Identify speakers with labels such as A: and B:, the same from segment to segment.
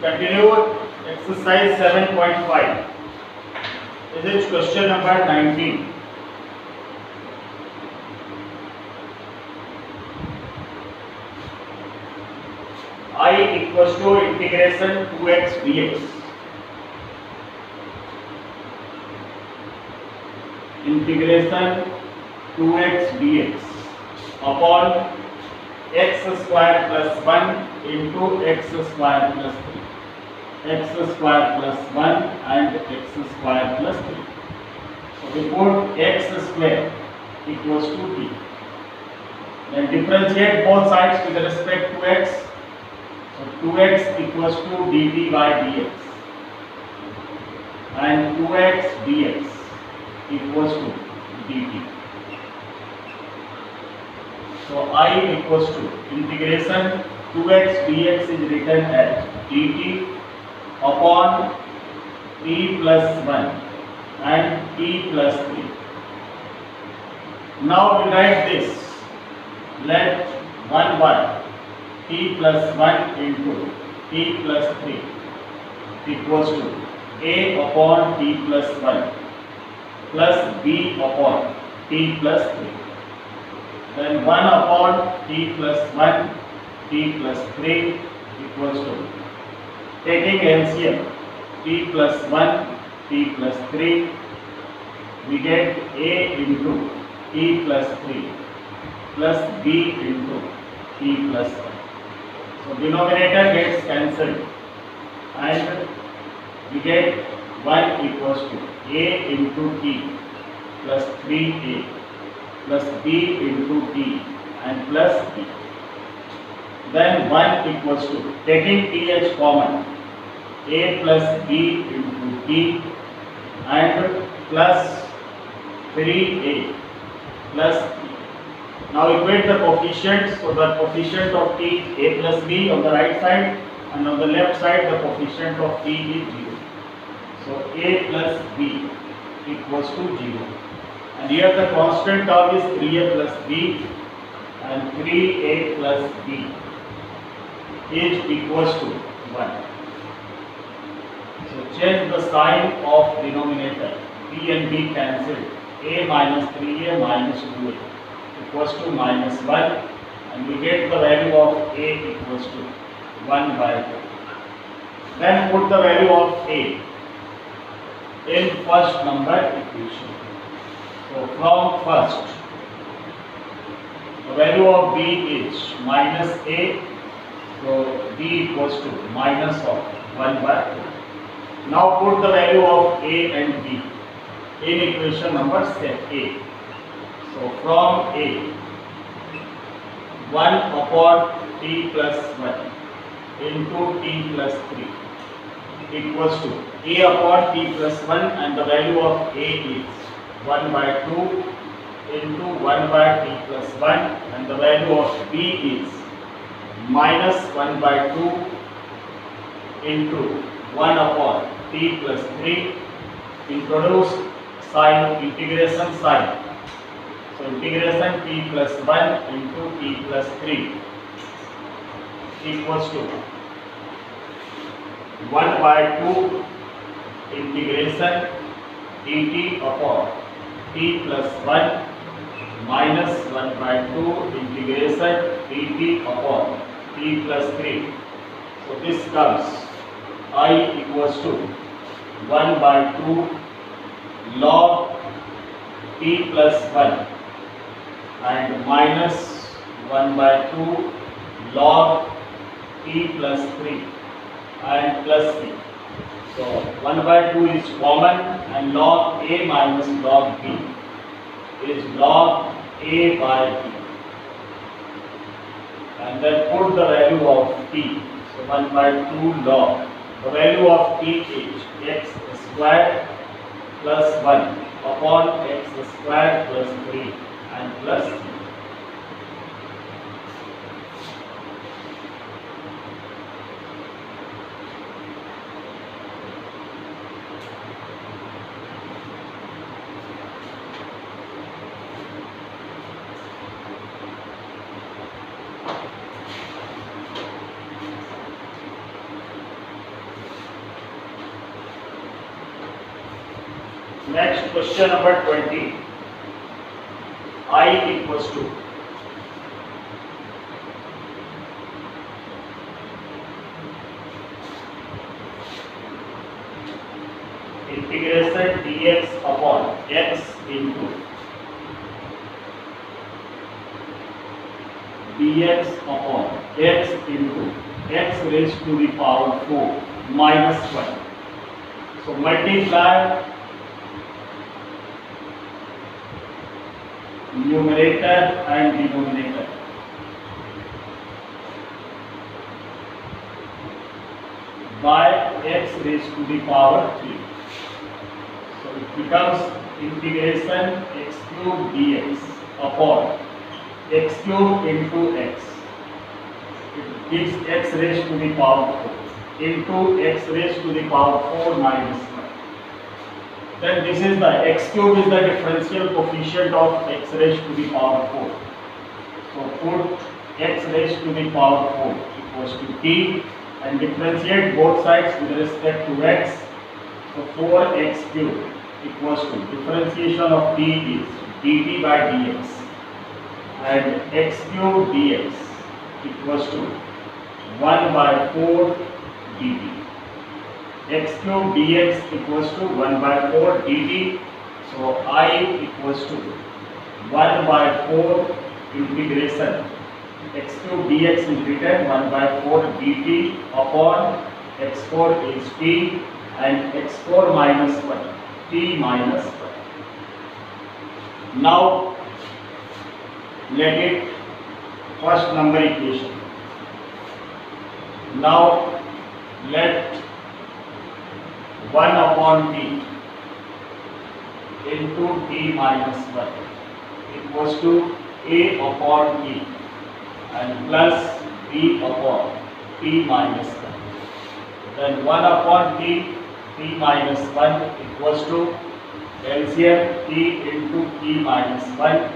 A: continue exercise 7.5. This is question number 19. I equals to integration 2x dx. Integration 2x dx upon x square plus 1 into x square plus 3. X square plus 1 and x square plus 3. So we put x square equals to t. Then differentiate both sides with respect to x. So 2x equals to dt by dx and 2x dx equals to dt. So I equals to integration 2x dx is written as dt upon t plus 1 and t plus 3. Now we write this. Let 1 by t plus 1 into t plus 3 equals to a upon t plus 1 plus b upon t plus 3. Then 1 upon t plus 1 t plus 3 equals to, taking LCM, t plus 1 t plus 3, we get a into t plus 3 plus b into t plus 1. So denominator gets cancelled and we get 1 equals to a into t plus 3a plus b into t and plus b. Then 1 equals to, taking th common, a plus b into t and plus 3a plus b. Now equate the coefficients. So the coefficient of t a plus b on the right side and on the left side the coefficient of t is 0. So a plus b equals to 0. And here the constant term is 3a plus b and 3a plus b is equals to 1. So change the sign of denominator. b and b cancelled. A minus 3a minus 2a equals to minus 1 and we get the value of a equals to 1 by 2. Then put the value of a in first number equation. So from first, the value of b is minus a, so b equals to minus of 1 by 2. Now put the value of a and b in equation number set a. So from a, 1 upon t plus 1 into t plus 3 equals to a upon t plus 1 and the value of a is 1 by 2 into 1 by t plus 1 and the value of b is minus 1 by 2 into 1 upon t plus 3. Introduce sign, integration sign. So integration t plus 1 into t plus 3 equals to 1 by 2 integration dt upon t plus 1 minus 1 by 2 integration dt upon t plus 3. So this comes I equals to 1 by 2 log t plus 1 and minus 1 by 2 log t plus 3 and plus c. So 1 by 2 is common and log a minus log b is log a by b. And then put the value of t. So 1 by 2 log. The value of t is x square plus 1 upon x square plus 3 and plus c. Next question number 20. I equals to integration dx upon x into dx upon x into x raised to the power 4 minus 1. So multiply numerator and denominator. By x raised to the power 3. So it becomes integration x cube dx upon x cube into x. It gives x raised to the power 4 into x raised to the power 4 minus 1. Then this is the x cube is the differential coefficient of x raised to the power 4. So put x raised to the power 4 equals to t and differentiate both sides with respect to x. So 4x cube equals to differentiation of t is dt by dx and x cube dx equals to 1 by 4 dt. X cube dx equals to 1 by 4 dt. So I equals to 1 by 4 integration x cube dx is written 1 by 4 dt upon x4 is t and x4 minus 1 t minus 1. Now let it first number equation. Now let 1 upon t into t minus 1 equals to a upon t and plus b upon t minus 1. Then 1 upon t minus 1 equals to LCM t into t minus 1.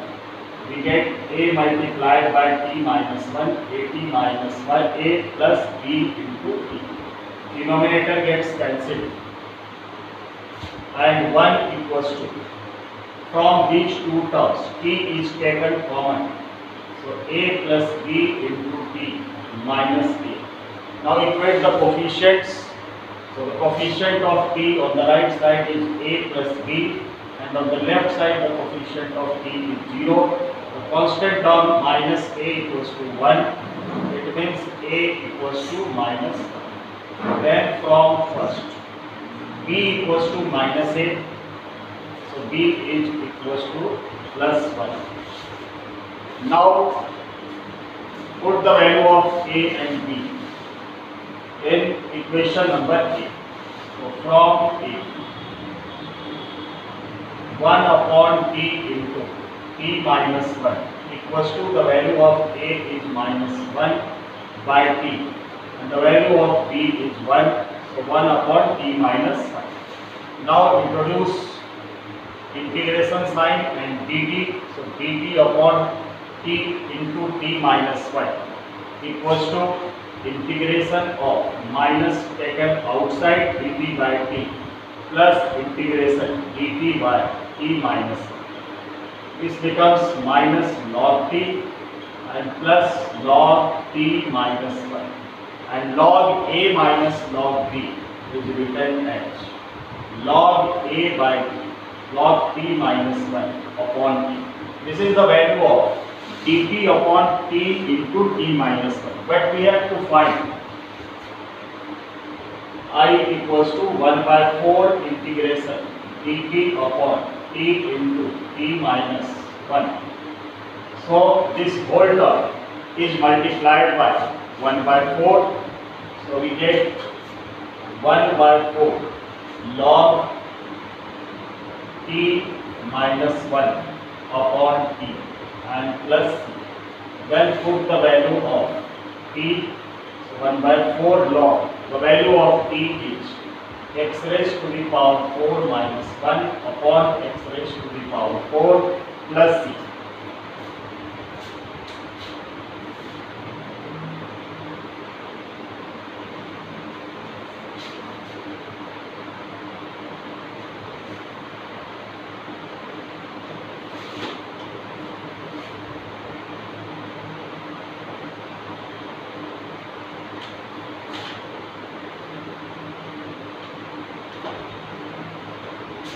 A: We get a multiplied by t minus 1, a t minus 1, a plus b into t. Denominator gets cancelled. And 1 equals to, from these two terms, t is taken common. So a plus b into t minus a. Now equate the coefficients. So the coefficient of t on the right side is a plus b and on the left side the coefficient of t is 0. The constant term minus a equals to 1. It means a equals to minus 1. Then from first, b equals to minus a. So b is equals to plus 1. Now put the value of a and b in equation number a. So from a, 1 upon t into t minus 1 equals to the value of a is minus 1 by t and the value of b is 1. So 1 upon t minus 1. Now introduce integration sign and dt. So dt upon t into t minus 1 equals to integration of minus taken outside dt by t plus integration dt by t minus 1. This becomes minus log t and plus log t minus 1 and log a minus log b is written as log a by t, log t minus 1 upon t. This is the value of dt upon t into t minus 1. But we have to find I equals to 1 by 4 integration dt upon t into t minus 1. So this whole term is multiplied by 1 by 4. So we get 1 by 4 log t minus 1 upon t and plus c. Then put the value of t. So 1 by 4 log. The value of t is x raised to the power 4 minus 1 upon x raised to the power 4 plus c.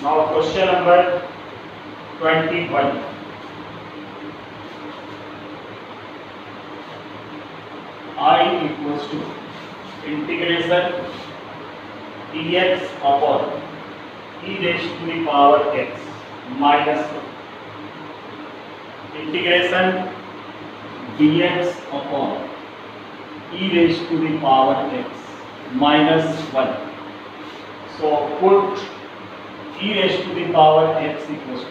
A: Now question number 21. I equals to integration dx upon e raised to the power x minus 1. Integration dx upon e raised to the power x minus 1. So put e raised to the power x equals to t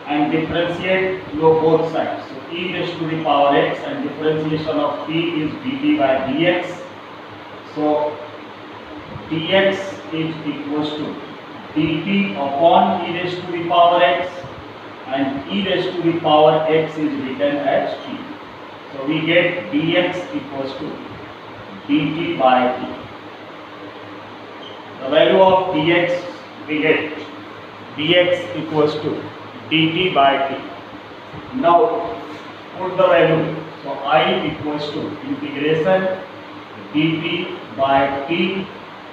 A: and differentiate both sides. So e raised to the power x and differentiation of t is dt by dx. So dx is equals to dt upon e raised to the power x, and e raised to the power x is written as t. So we get dx equals to dt by t. The value of dx, we get dx equals to dt by t. Now put the value. So I equals to integration dt by t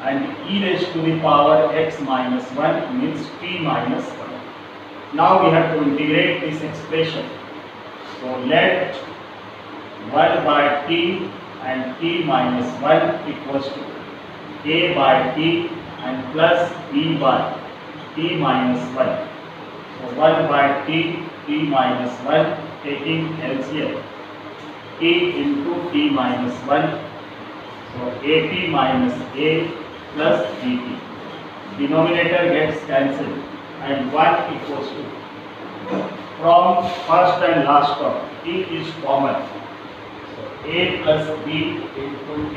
A: and e raised to the power x minus 1 means t minus 1. Now we have to integrate this expression. So let 1 by t and t minus 1 equals to a by t and plus b by t minus 1. So 1 by t, t minus 1 taking LCM, t into t minus 1. So at minus a plus dt. Denominator gets cancelled and 1 equals to, from first and last term, t is common. So a plus b into t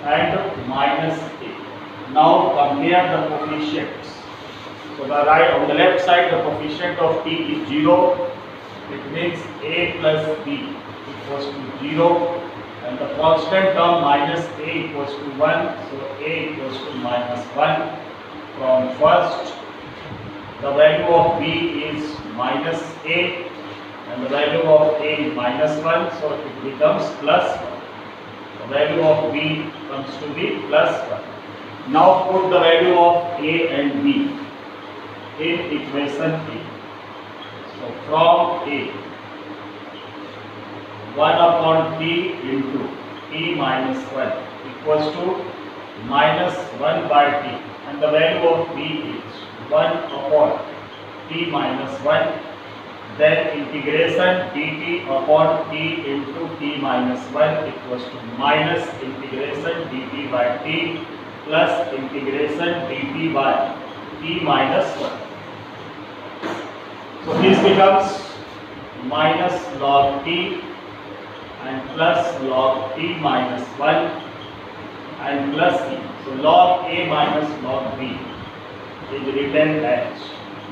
A: and minus a. Now compare the coefficients. So on the left side the coefficient of t is 0. It means a plus b equals to 0. And the constant term minus a equals to 1, so a equals to minus 1. From first, the value of b is minus a, and the value of a is minus 1, so it becomes plus 1. The value of b comes to be plus 1. Now put the value of a and b in equation a. So from a, 1 upon t into t minus 1 equals to minus 1 by t, and the value of b is 1 upon t minus 1. Then integration dt upon t into t minus 1 equals to minus integration dt by t plus integration dt by t minus 1. So this becomes minus log t and plus log t minus 1 and plus c. So log a minus log b is written as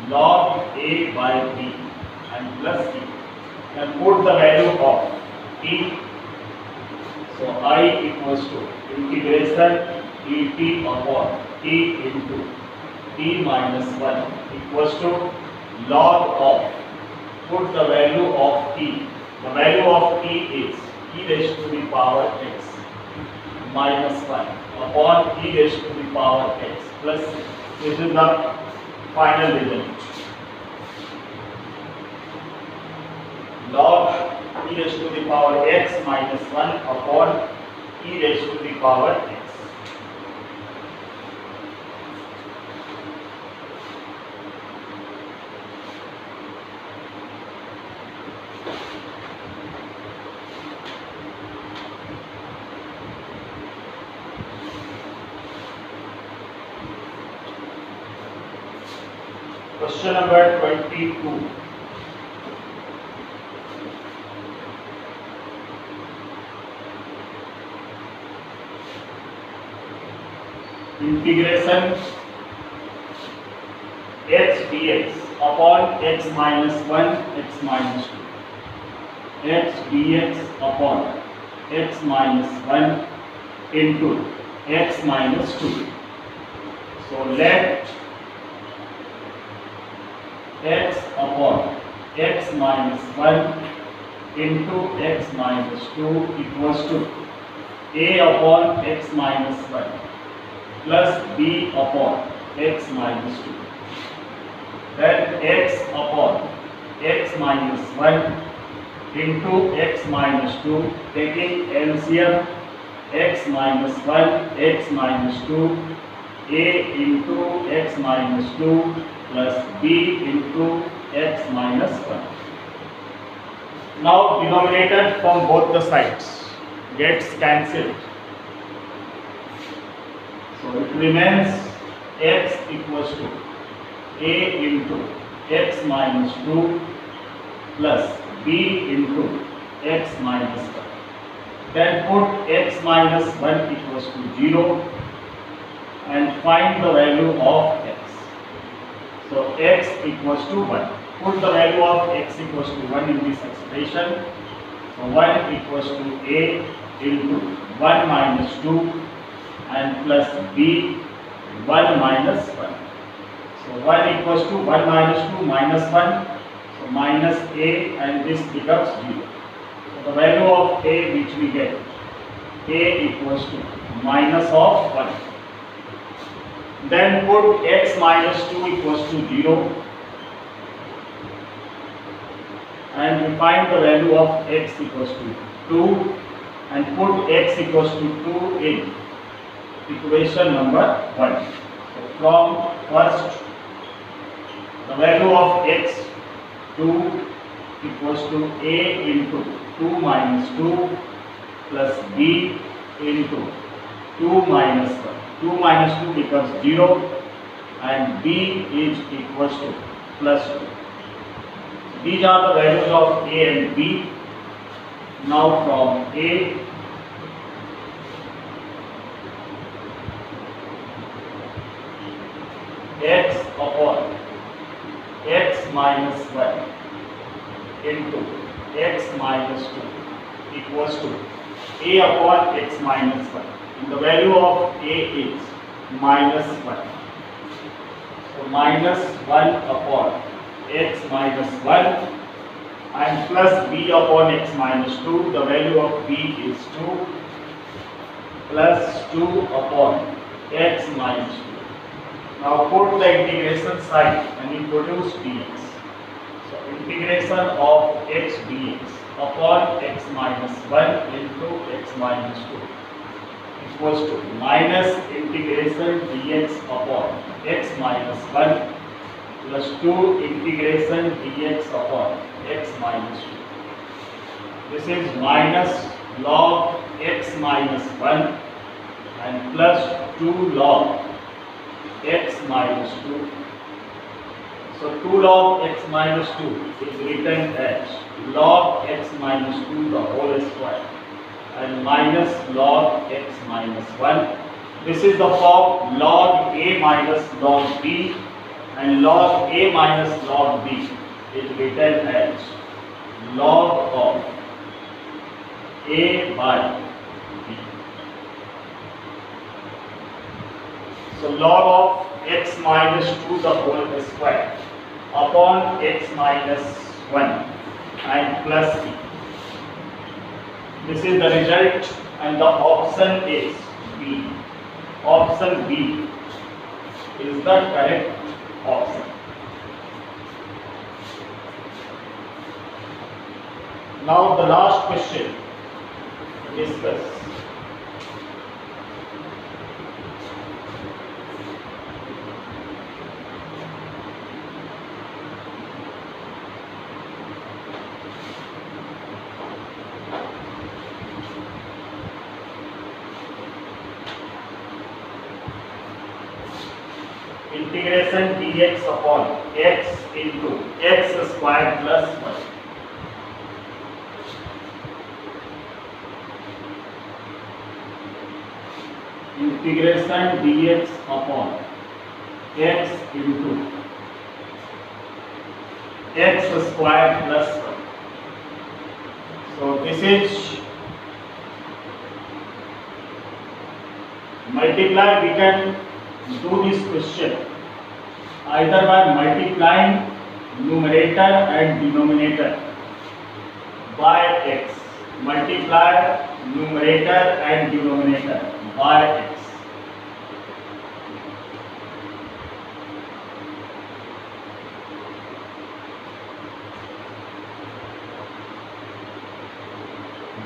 A: log a by b and plus c. And put the value of t. So I equals to integration dt upon t into t minus 1 equals to log of, put the value of t. The value of t is e raised to the power x minus 1 upon e raised to the power x plus c. This is the final result. Log e raised to the power x minus 1 upon e raised to the power x. Question number 22. Integration x dx upon x minus 1 x minus 2. X dx upon x minus 1 into x minus 2. So let x upon x minus 1 into x minus 2 equals to a upon x minus 1 plus b upon x minus 2. Then x upon x minus 1 into x minus 2, taking LCM, x minus 1, x minus 2, a into x minus 2 plus b into x minus 1. Now denominator from both the sides gets cancelled. So it remains x equals to a into x minus 2 plus b into x minus 1. Then put x minus 1 equals to 0 and find the value of x. So x equals to 1. Put the value of x equals to 1 in this expression. So 1 equals to a into 1 minus 2 and plus b 1 minus 1. So 1 equals to 1 minus 2 minus 1. So minus a and this becomes 0. So the value of a which we get, a equals to minus of 1. Then put x minus 2 equals to 0 and we find the value of x equals to 2 and put x equals to 2 in equation number 1. So from first, the value of x 2 equals to a into 2 minus 2 plus b into 2 minus 1. 2 minus 2 becomes 0 and b is equals to plus 2. These are the values of a and b. Now from a, x upon x minus 1 into x minus 2 equals to a upon x minus 1. And the value of a is minus 1. So minus 1 upon x minus 1 and plus b upon x minus 2. The value of b is 2 plus 2 upon x minus 2. Now put the integration side and we produce dx. So integration of x dx upon x minus 1 into x minus 2 equals to minus integration dx upon x minus 1 plus 2 integration dx upon x minus 2. This is minus log x minus 1 and plus 2 log x minus 2. So 2 log x minus 2 is written as log x minus 2 the whole square and minus log x minus 1. This is the form log a minus log b, and log a minus log b is written as log of a by b. So log of x minus 2 the whole square upon x minus 1 and plus b. This is the result and the option is B. Option B is the correct option. Now the last question to discuss. Integration dx upon x into x square plus 1. Integration dx upon x into x square plus 1. So this is multiply. We can do this question either by multiplying numerator and denominator by x. Multiply numerator and denominator by x.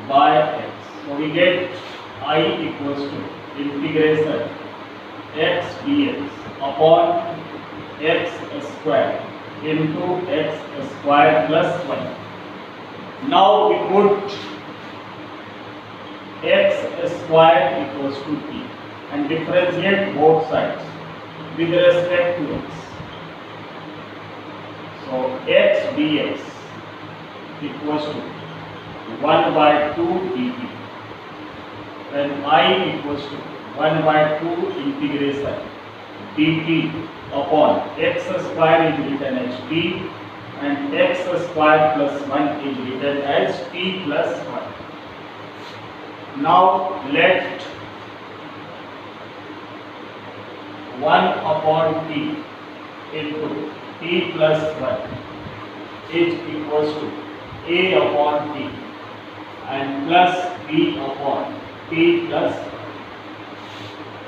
A: by x. So we get I equals to integration x dx upon x square into x square plus 1. Now we put x square equals to t and differentiate both sides with respect to x. So x dx equals to 1 by 2 dt. Then I equals to 1 by 2 integration dt upon x square is written as t and x square plus 1 is written as t plus 1. Now let 1 upon t into t plus 1 is equals to a upon t and plus b upon t plus 1.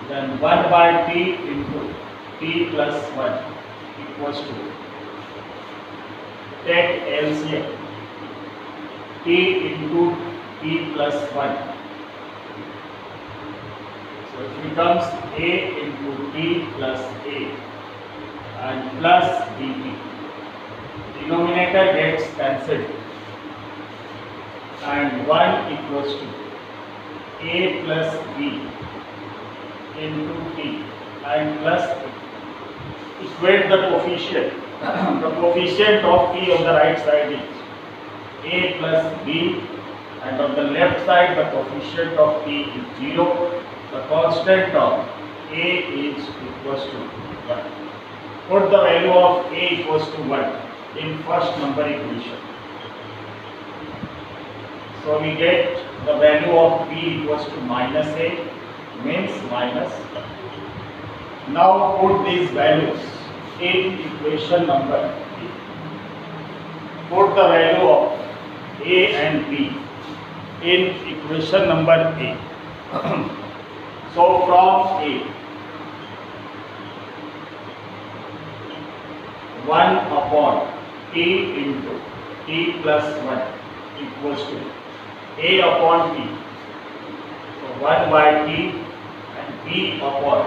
A: Then 1 by t into t plus 1 equals to, take LCM, t into t plus 1. So it becomes a into t plus a and plus dt. Denominator gets cancelled and 1 equals to a plus b into t and plus a. Equate the coefficient. The coefficient of t on the right side is a plus b and on the left side the coefficient of t is 0. The constant of a is equals to 1. Put the value of a equals to 1 in first number equation. So we get the value of b equals to minus a, means minus 1. Now put these values in equation number 3. Put the value of a and b in equation number a. So from a, 1 upon t into t plus 1 equals to a upon t. So 1 by t and b upon,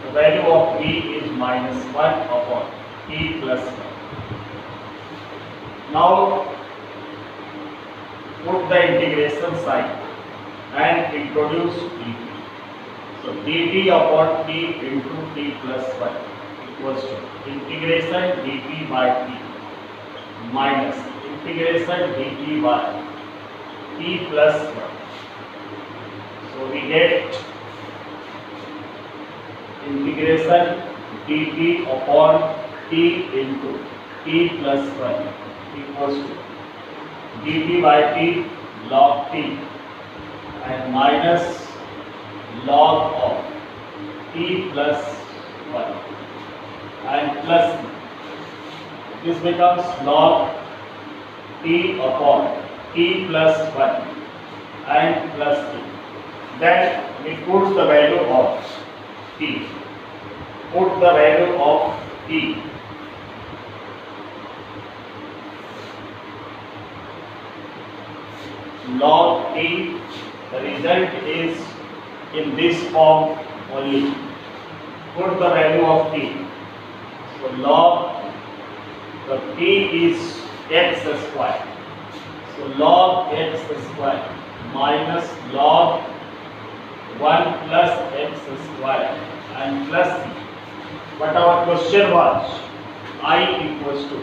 A: the value of b is minus 1 upon t plus 1. Now put the integration sign and introduce dt. So dt upon t into t plus 1 equals to integration dt by t minus integration dt by t plus 1. So we get integration dt upon t into t plus 1 equals to dt by t log t and minus log of t plus 1 and plus this becomes log t upon t plus 1 and plus t. Then we put the value of t. Put the value of t. Log t, the result is in this form only. Put the value of t. So log, the t is x square. So log x square minus log 1 plus x square and plus c. But our question was I equals to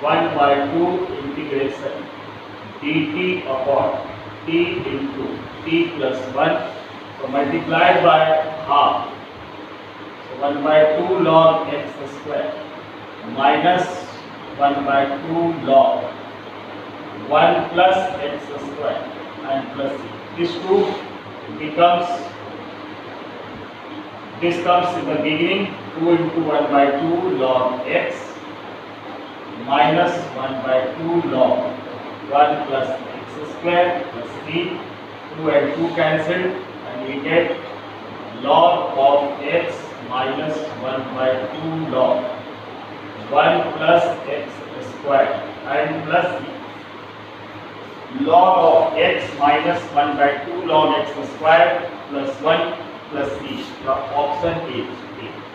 A: 1 by 2 integration dt upon t into t plus 1. So multiplied by half. So 1 by 2 log x square minus 1 by 2 log 1 plus x square and plus c. This 2 becomes, this comes in the beginning 2 into 1 by 2 log x minus 1 by 2 log 1 plus x square plus c. 2 and 2 cancelled and we get log of x minus 1 by 2 log 1 plus x square and plus c. log of x minus 1 by 2 log x square plus 1 plus c. The option is A.